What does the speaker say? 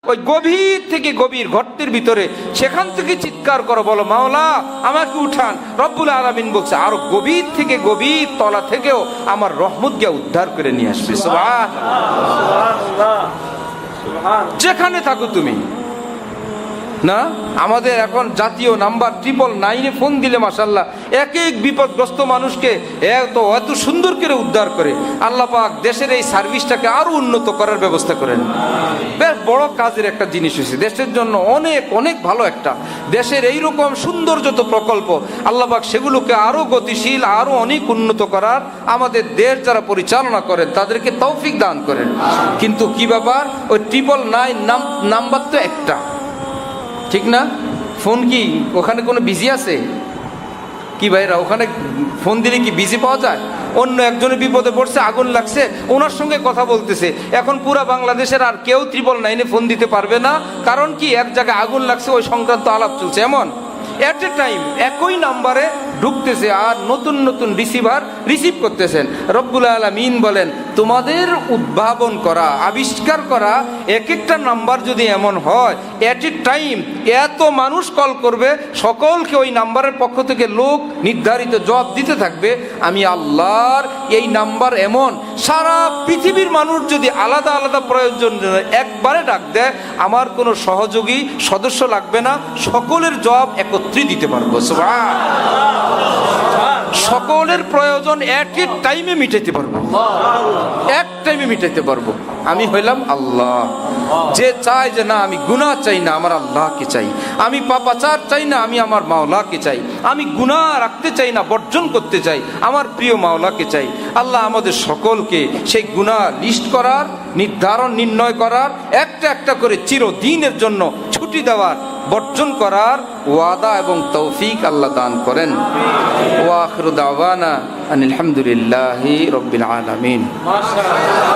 ওই গভীর থেকে গভীর গর্তের ভিতরে, সেখান থেকে চিৎকার করো, বলো মাওলা আমাকে উঠান। রব্বুল আলামিন বলছে আরো গভীর থেকে গভীর তলা থেকেও আমার রহমত গিয়া উদ্ধার করে নিয়ে আসবে। সুবহানাল্লাহ, যেখানে থাকো তুমি। না, আমাদের এখন জাতীয় নাম্বার 999-এ ফোন দিলে মাশাআল্লাহ এক এক বিপদগ্রস্ত মানুষকে এত সুন্দর করে উদ্ধার করে। আল্লাহ পাক দেশের এই সার্ভিসটাকে আরো উন্নত করার ব্যবস্থা করেন। বেশ বড় কাজের একটা জিনিস হয়েছে দেশের জন্য, অনেক অনেক ভালো একটা। দেশের এইরকম সুন্দর যত প্রকল্প আল্লাহ পাক সেগুলোকে আরো গতিশীল, আরো অনেক উন্নত করার আমাদের দেশ যারা পরিচালনা করেন তাদেরকে তৌফিক দান করেন। কিন্তু কি ব্যাপার, ওই 999 নাম্বার তো একটা, ঠিক না? ফোন কি ওখানে কোনো বিজি আছে কি ভাইরা? ওখানে ফোন দিলে কি বিজি পাওয়া যায়? অন্য একজনের বিপদে পড়ছে, আগুন লাগছে, ওনার সঙ্গে কথা বলতেছে। এখন পুরা বাংলাদেশের আর কেউ 999-এ ফোন দিতে পারবে না। কারণ কি, এক জায়গায় আগুন লাগছে, ওই সংক্রান্ত আলাপ চলছে। এমন এট এ টাইম একই নাম্বারে ঢুকতেছে আর নতুন নতুন রিসিভার রিসিভ করতেছেন। রব্বুল আলামিন বলেন তোমাদের উদ্ভাবন করা, আবিষ্কার করা এক একটা নাম্বার যদি এমন হয়, এট এ টাইম এত মানুষ কল করবে, সকলকে ওই নাম্বারের পক্ষ থেকে লোক নির্ধারিত জবাব দিতে থাকবে। আমি আল্লাহর এই নাম্বার এমন, সারা পৃথিবীর মানুষ যদি আলাদা আলাদা প্রয়োজন একবারে ডাক দেয়, আমার কোনো সহযোগী সদস্য লাগবে না, সকলের জবাব একত্রে দিতে পারবো। সুবহানাল্লাহ, সকলের প্রয়োজন এক টাইমে মিটাইতে পারবো, এক টাইমে মিটাইতে পারবো। আমি হইলাম আল্লাহ। যে চায় যে না আমি গুনাহ চাই না, আমার আল্লাহকে চাই। আমি পাপাচার চাই না, আমি আমার মাওলাকে চাই। আমি গুনাহ রাখতে চাই না, বর্জন করতে চাই, আমার প্রিয় মাওলাকে চাই। আল্লাহ আমাদের সকলকে সেই গুনাহ লিস্ট করার, নির্ণয় করার, একটা একটা করে চিরদিনের জন্য ছুটি দেওয়ার, বর্জন করার ওয়াদা এবং তৌফিক আল্লাহ দান করেন। ওয়া আখিরু দাওয়ানা আনিল হামদুলিল্লাহি রাব্বিল আলামিন। মাশাআল্লাহ।